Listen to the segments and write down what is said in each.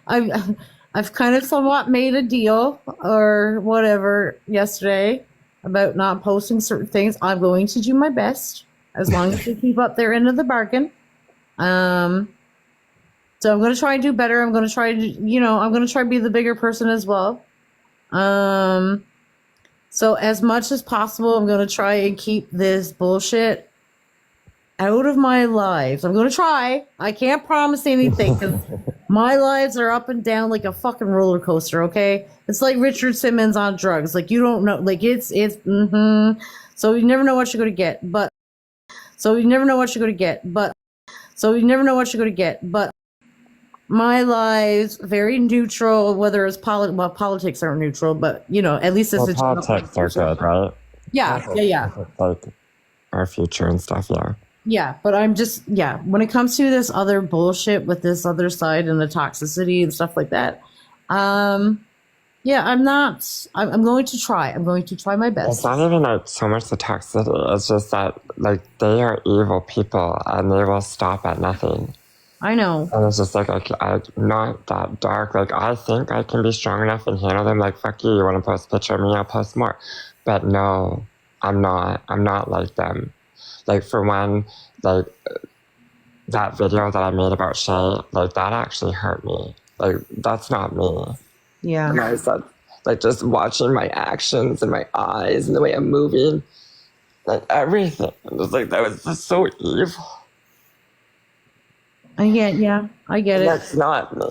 I've I've kind of somewhat made a deal or whatever yesterday about not posting certain things. I'm going to do my best as long as they keep up their end of the bargain. Um, so I'm going to try and do better. I'm going to try to, I'm going to try to be the bigger person as well. Um, so as much as possible, I'm going to try and keep this bullshit out of my lives. I'm going to try. I can't promise anything because my lives are up and down like a fucking roller coaster. Okay, it's like Richard Simmons on drugs. Like you don't know. Like So you never know what you're going to get. But so you never know what you're going to get. But so you never know what you're going to get. But my lives very neutral. Whether it's politics aren't neutral, but at least it's Well, a general politics are good, right? yeah. Like our future and stuff, yeah. Yeah, but I'm just, when it comes to this other bullshit with this other side and the toxicity and stuff like that, I'm not, I'm going to try. I'm going to try my It's best. not even like so much the toxicity, it's just that like they are evil people and they will stop at nothing. I know. And it's just like, I'm not that dark. Like, I think I can be strong enough and handle them. Like, fuck you, you want to post a picture of me, I'll post more. But no, I'm not. I'm not like them. Like, for one, like, that video that I made about Shay, like, that actually hurt me. Like, that's not me. And Yeah. I said, like, just watching my actions and my eyes and the way I'm moving, like, everything. I'm just like, that was just so evil. I get it. That's not me.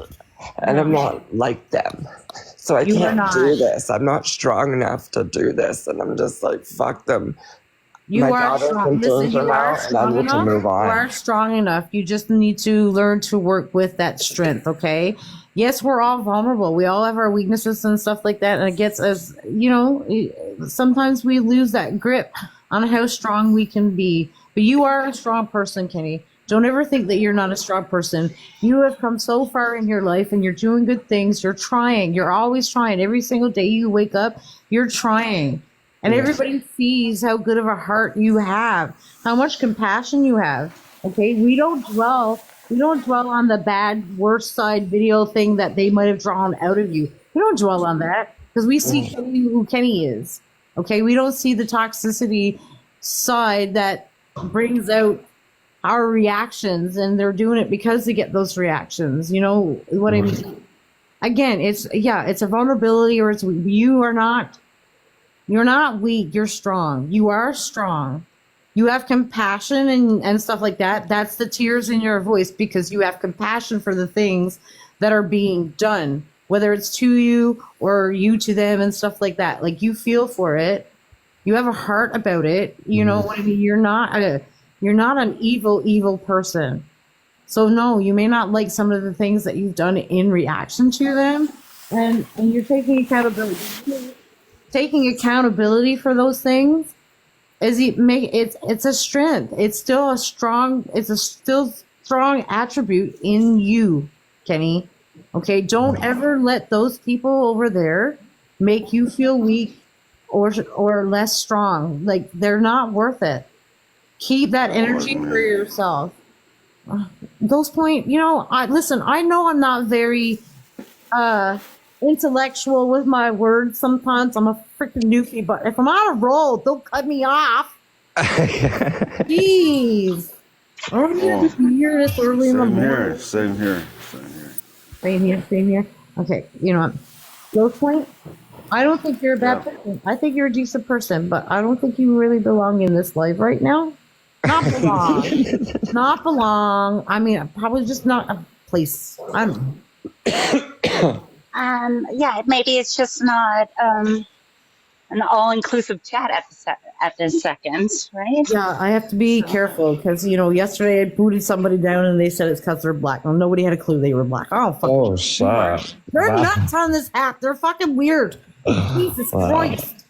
And I'm not like them. So I You are can't not. do this. I'm not strong enough to do this. And I'm just like, fuck them. You My are daughter's strong. in Listen, danger you are now, and I strong need to enough. move You on. are strong enough. You just need to learn to work with that strength, okay? Yes, we're all vulnerable. We all have our weaknesses and stuff like that. And it gets us, sometimes we lose that grip on how strong we can be. But you are a strong person, Kenny. Don't ever think that you're not a strong person. You have come so far in your life and you're doing good things. You're trying. You're always trying. Every single day you wake up, you're trying. And everybody sees how good of a heart you have, how much compassion you have. Okay, we don't dwell on the bad, worst side video thing that they might have drawn out of you. We don't dwell on that because we see Kenny who Kenny is. Okay, we don't see the toxicity side that brings out our reactions, and they're doing it because they get those reactions. You know what I mean? Again, it's a vulnerability, or you're not weak, you're strong. You are strong. You have compassion and stuff like that. That's the tears in your voice because you have compassion for the things that are being done, whether it's to you or you to them and stuff like that. Like you feel for it. You have a heart about it. You know what I mean? You're not an evil person. So no, you may not like some of the things that you've done in reaction to them, and you're taking accountability. Taking accountability for those things it's a strength. It's still strong attribute in you, Kenny. Okay, don't ever let those people over there make you feel weak or less strong. Like they're not worth it. Keep that energy for yourself. Those point, listen, I know I'm not very intellectual with my words sometimes. I'm a freaking newfie, but if I'm on a roll, don't cut me off. Jeez. I don't need to hear this early in the morning. Same here. Same here. Okay, you know what? Those point, I don't think you're a bad person. I think you're a decent person, but I don't think you really belong in this life right now. Not belong. Not belong. I mean, probably just not a place. I don't know. Yeah, maybe it's just not an all-inclusive chat at this second, right? Yeah, I have to be careful because yesterday I booted somebody down and they said it's because they're black. Well, nobody had a clue they were black. Oh, fuck. Oh, shit. They're nuts on this app. They're fucking weird. Jesus Christ.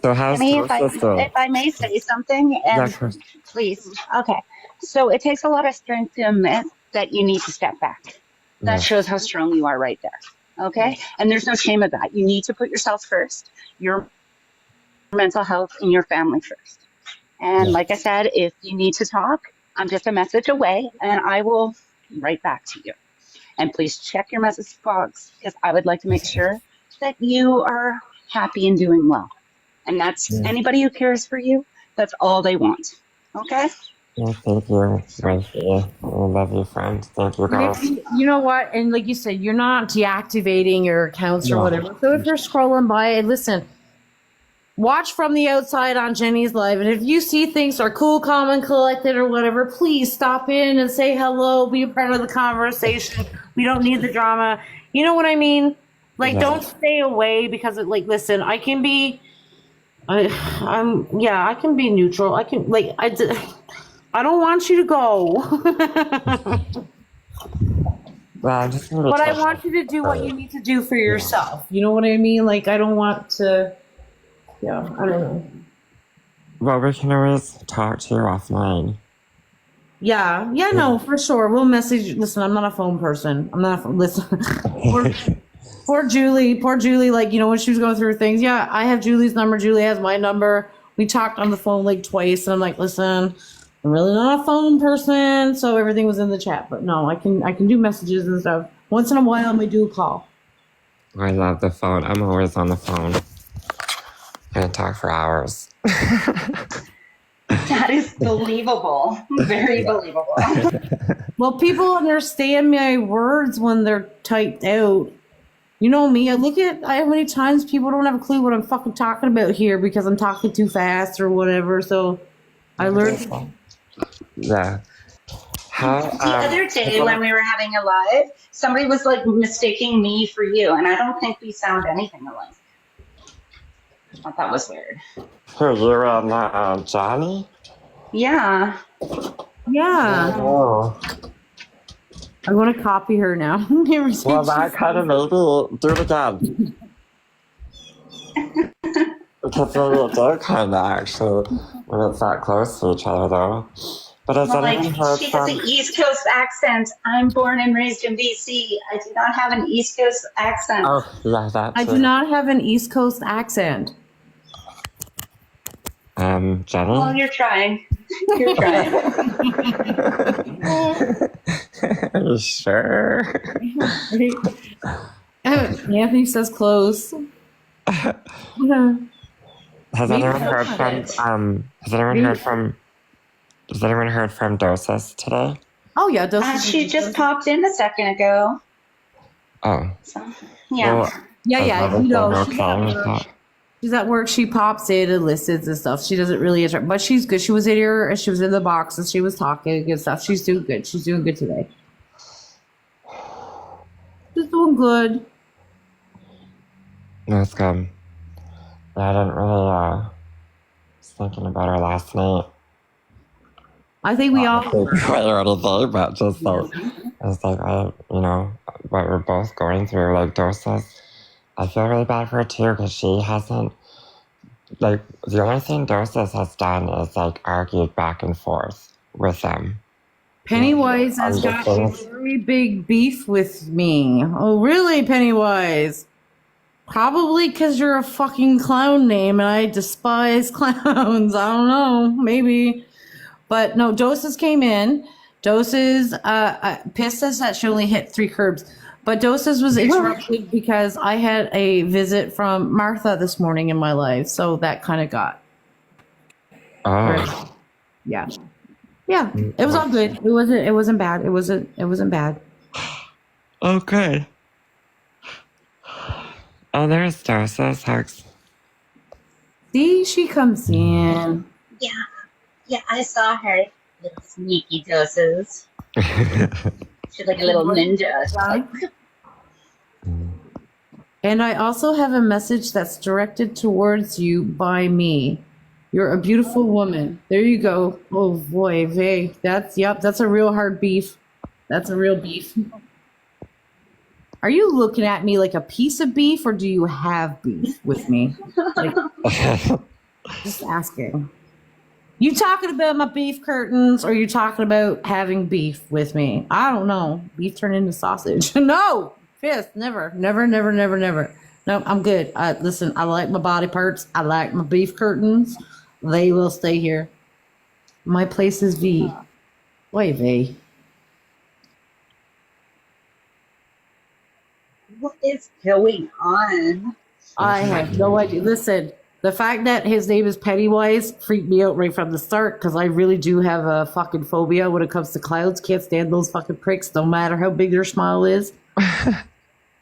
So how's if I may say something, and please. Okay. So it takes a lot of strength to admit that you need to step back. That shows how strong you are right there. Okay? And there's no shame of that. You need to put yourself first, your mental health, and your family first. And like I said, if you need to talk, I'm just a message away, and I will right back to you. And please check your message box because I would like to make sure that you are happy and doing well. And that's anybody who cares for you, that's all they want. Okay? Yeah, thank you, Wifey. I love you, friend. Thank you, girls. You know what? And like you said, you're not deactivating your accounts or whatever. So if you're scrolling by, listen, watch from the outside on Jenny's live. And if you see things are cool, calm, and collected or whatever, please stop in and say hello. Be a part of the conversation. We don't need the drama. You know what I mean? Like, don't stay away because it, like, listen, I can be, I can be neutral. I can, like, I don't want you to go. Well, I'm just gonna But I want you to do what you need to do for yourself. You know what I mean? Like, I don't want to, I don't know. Well, we can always talk to you offline. Yeah, no, for sure. We'll message. Listen, I'm not a phone person. I'm not a phone. Listen, poor Julie, like, you know, when she was going through things. Yeah, I have Julie's number. Julie has my number. We talked on the phone like twice, and I'm like, listen, I'm really not a phone person, so everything was in the chat. But no, I can do messages and stuff. Once in a while, I may do a call. I love the phone. I'm always on the phone. I can talk for hours. That is believable. Very believable. Well, people understand my words when they're typed out. You know me. I look at how many times people don't have a clue what I'm fucking talking about here because I'm talking too fast or whatever. So I learned. Yeah. How, the other day when we were having a live, somebody was like mistaking me for you, and I don't think we sound anything alike. I thought that was weird. Who, you and Johnny? Yeah. Yeah. Oh. I'm going to copy her now. Well, that kind of maybe do it again. Because maybe it did kind of actually when it's that close to each other, though. But has anyone heard she from... has an East Coast accent. I'm born and raised in BC. I do not have an East Coast accent. Oh, yeah, that too. I do not have an East Coast accent. Jenny? Well, you're trying. You're trying. Are you sure? Anthony says close. Has anyone heard from Dosas today? Oh yeah, Dosas. She just popped in a second ago. Oh. So, yeah. Well, Yeah. You know, okay. she's at work. She pops in and listens and stuff. She doesn't really interact, but she's good. She was in here and she was in the box and she was talking and stuff. She's doing good. She's doing good today. She's doing good. That's good. I didn't really, was thinking about her last night. I think we all. Clear anything, but just like, it's like, you know, what we're both going through, like Dosas. I feel really bad for her too, because she hasn't, like, the only thing Dosas has done is, like, argued back and forth with them. Pennywise has got a very big beef with me. Oh, really, Pennywise? Probably because you're a fucking clown name and I despise clowns. I don't know, maybe. But no, Doses came in. Doses pissed us that she only hit 3 curbs. But Doses was interrupted because I had a visit from Martha this morning in my life. So that kind of got. Oh. Yeah. Yeah. It was all good. It wasn't bad. It wasn't bad. Okay. Oh, there's Dosas, Hex. See, she comes in. Yeah, I saw her. Little sneaky Doses. She's like a little ninja. And I also have a message that's directed towards you by me. You're a beautiful woman. There you go. Oh boy, Vay. That's a real hard beef. That's a real beef. Are you looking at me like a piece of beef or do you have beef with me? Like, just asking. You talking about my beef curtains or you talking about having beef with me? I don't know. Beef turned into sausage. No! Fist. Never. No, I'm good. Listen, I like my body parts. I like my beef curtains. They will stay here. My place is V. Why V? What is going on? I have no idea. Listen, the fact that his name is Pennywise freaked me out right from the start because I really do have a fucking phobia when it comes to clowns. Can't stand those fucking pricks, no matter how big their smile is.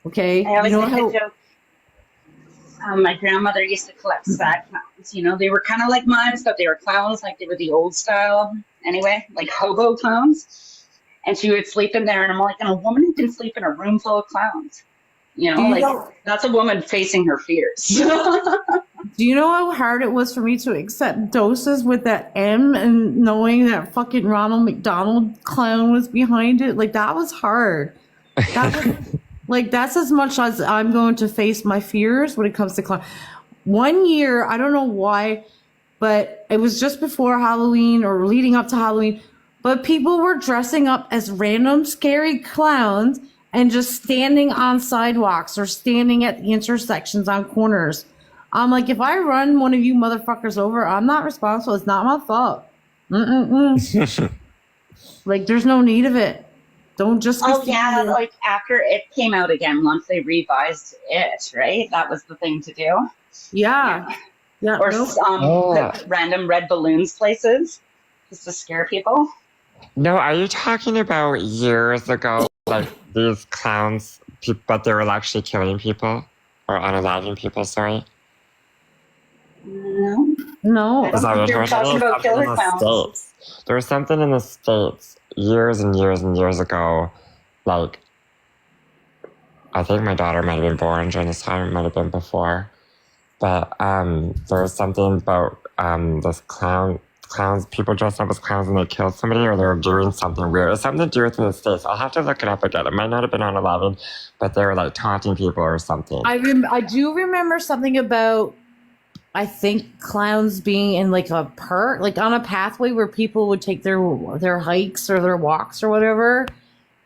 Okay? I always You know make how- a joke. My grandmother used to collect sad clowns. You know, they were kind of like mimes, but they were clowns, like they were the old style. Anyway, like hobo clowns. And she would sleep in there, and I'm like, and a woman who can sleep in a room full of clowns. You know, Do you like know- that's a woman facing her fears. Do you know how hard it was for me to accept doses with that M and knowing that fucking Ronald McDonald clown was behind it? Like, that was hard. That was, like, that's as much as I'm going to face my fears when it comes to clown. One year, I don't know why, but it was just before Halloween or leading up to Halloween, but people were dressing up as random scary clowns and just standing on sidewalks or standing at the intersections on corners. I'm like, if I run one of you motherfuckers over, I'm not responsible. It's not my fault. Like, there's no need of it. Don't just. be Oh yeah, standing there. like after it came out again, once they revised it, right? That was the thing to do. Yeah. Yeah. Or nope. put random red balloons places just to scare people. No, are you talking about years ago, like these clowns, but they were actually killing people or unaliving people? Sorry. No. No. Is that what You're you're talking about Something in killer the clowns. States. There was something in the States years and years and years ago, like, I think my daughter might have been born during this time, it might have been before, but there was something about this clowns, people dressed up as clowns and they killed somebody or they were doing something weird. It was something to do with in the States. I'll have to look it up again. It might not have been on 11, but they were like taunting people or something. I do remember something about, I think, clowns being in like a park, like on a pathway where people would take their hikes or their walks or whatever,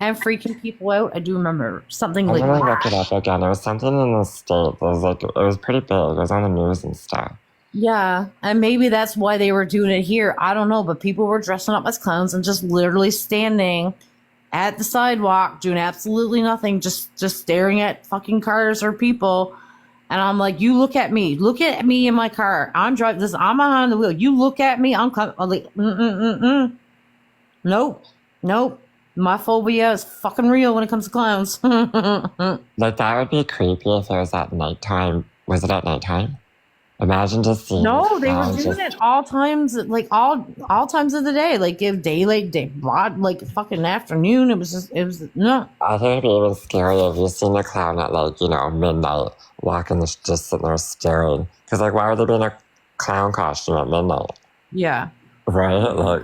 and freaking people out. I do remember something I'm like gonna that. look it up again. It was something in the States. It was pretty big. It was on the news and stuff. Yeah, and maybe that's why they were doing it here. I don't know, but people were dressing up as clowns and just literally standing at the sidewalk doing absolutely nothing, just staring at fucking cars or people. And I'm like, you look at me in my car. I'm driving this. I'm behind the wheel. You look at me. I'm like, nope. My phobia is fucking real when it comes to clowns. Like, that would be creepy if it was at nighttime. Was it at nighttime? Imagine just seeing No, they were clowns doing just- it all times, like all times of the day, like if daylight, day broad, like fucking afternoon. It was no. I think it'd be even scarier if you seen a clown at, like, midnight, walking, just sitting there staring. Because, like, why would they be in a clown costume at midnight? Yeah. Right? Like,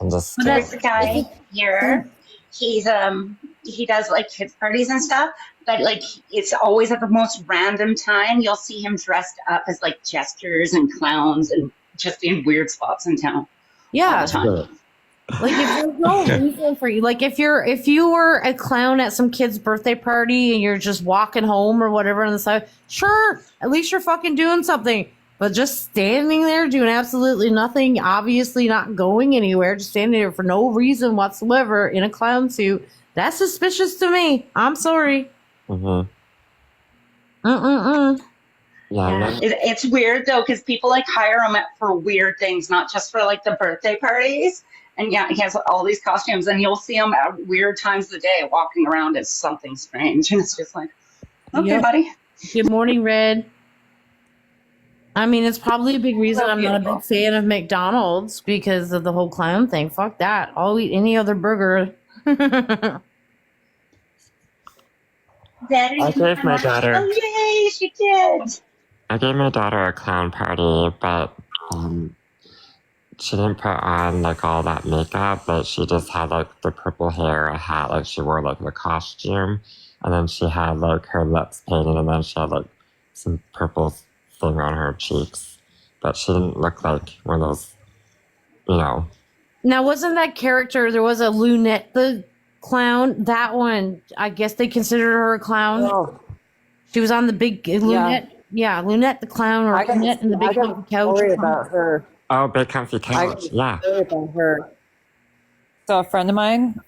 I'm just But scared. There's a guy here. He's he does like kids parties and stuff, but like it's always at the most random time. You'll see him dressed up as like jesters and clowns and just in weird spots in town all Yeah. the time. Like if there's no reason for you, like if you were a clown at some kid's birthday party and you're just walking home or whatever on the side, sure, at least you're fucking doing something. But just standing there doing absolutely nothing, obviously not going anywhere, just standing there for no reason whatsoever in a clown suit, that's suspicious to me. I'm sorry. Mm-hmm. Yeah, Yeah. no. It's weird though because people like hire him for weird things, not just for like the birthday parties. And yeah, he has all these costumes, and you'll see him at weird times of the day walking around as something strange, and it's just like, okay, Yep. buddy. Good morning, Red. I mean, it's probably a big reason So I'm not a beautiful. big fan of McDonald's because of the whole clown thing. Fuck that. I'll eat any other burger. Daddy, I gave my daughter- Oh yay, she did. I gave my daughter a clown party, but she didn't put on like all that makeup, but she just had like the purple hair, a hat, like she wore like the costume, and then she had like her lips painted, and then she had like some purple thing on her cheeks, but she didn't look like one of those, you know. Now, wasn't that character, there was a Lunette the clown? That one, I guess they considered her a clown. Oh, She was on the big Lunette. Yeah, Lunette the clown or I got Lunette in the big a comfy couch. story about her. Oh, big comfy couch. Yeah. Story about her. So a friend of mine,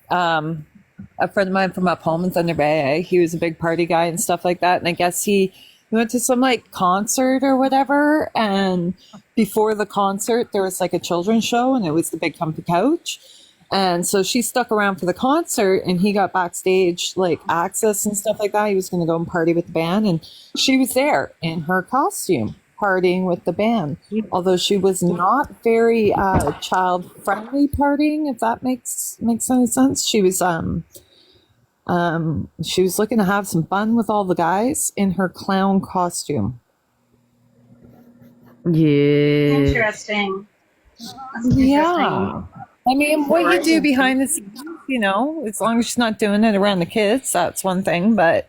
a friend of mine from up home in Thunder Bay. He was a big party guy and stuff like that. And I guess he went to some like concert or whatever. And before the concert, there was like a children's show, and it was the Big Comfy Couch. And so she stuck around for the concert, and he got backstage like access and stuff like that. He was going to go and party with the band, and she was there in her costume partying with the band. Although she was not very child friendly partying, if that makes any sense. She was looking to have some fun with all the guys in her clown costume. Yeah. Interesting. That's Yeah. I mean, what you do behind the scenes, you know, as long as she's not doing it around the kids, that's one thing. But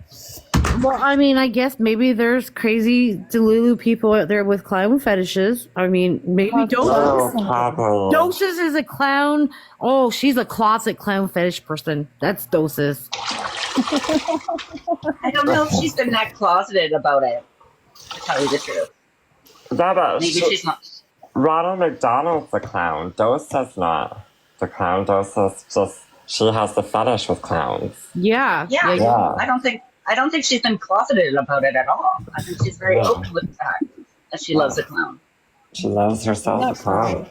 Well, I mean, I guess maybe there's crazy Delulu people out there with clown fetishes. I mean, maybe Oh, Doses. probably. Doses is a clown. Oh, she's a closet clown fetish person. That's Doses. I don't know if she's been that closeted about it, to tell you the truth. Yeah, but Maybe she's not. Ronald McDonald's the clown. Dosa's not the clown. Dosa's just, she has the fetish with clowns. Yeah. Yeah, Yeah. I don't think she's been closeted about it at all. I think she's very open with the fact that she loves a clown. She loves herself a clown.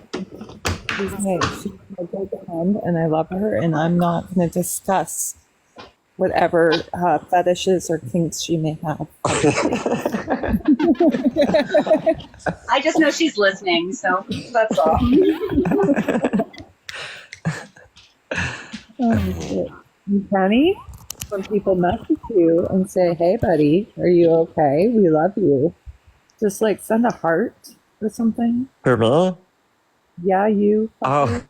she's a good friend, and I love her, and I'm not going to discuss whatever fetishes or kinks she may have. I just know she's listening, so that's all. Funny when people message you and say, "Hey, buddy, are you okay? We love you." Just like send a heart or something. Who, me? Yeah, you. Oh.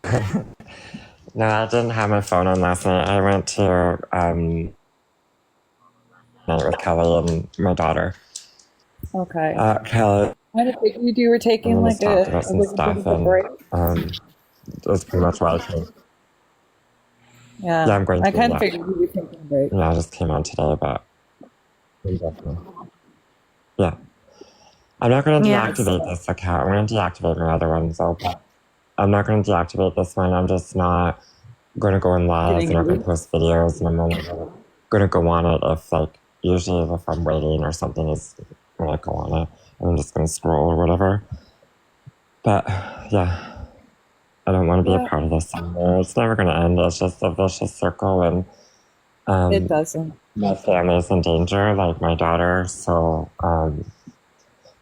No, I didn't have my phone on last night. I went to night with Kelly and my daughter. Okay. Kelly I didn't think you were taking like talked a about some little bit stuff, of a break. and that's pretty much what I think. Yeah. Yeah, I'm going I to, kind yeah. of figured you were taking a break. Yeah, I just came on today, but yeah. I'm not going to Yeah, deactivate this account. I'm going to deactivate my other one, so I'm not going to deactivate this one. I'm just not going to go in live. I'm not going to post videos, and I'm only going to go on it if, like, usually if I'm waiting or something is when I go on it. I'm just going to scroll or whatever. But, yeah. I don't want to be a part of this anymore. It's never going to end. It's just a vicious circle, and It doesn't. my family's in danger, like my daughter. So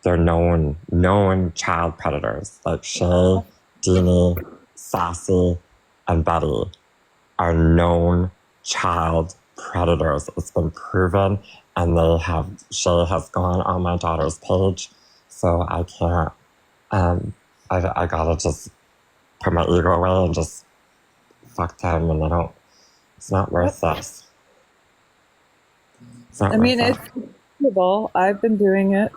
they're known child predators. Like Shay, Deanie, Sassy, and Betty are known child predators. It's been proven, and Shay has gone on my daughter's page, so I can't. I gotta just put my ego away and just fuck them, and it's not worth this. It's not I mean, worth it's doable. I've been doing it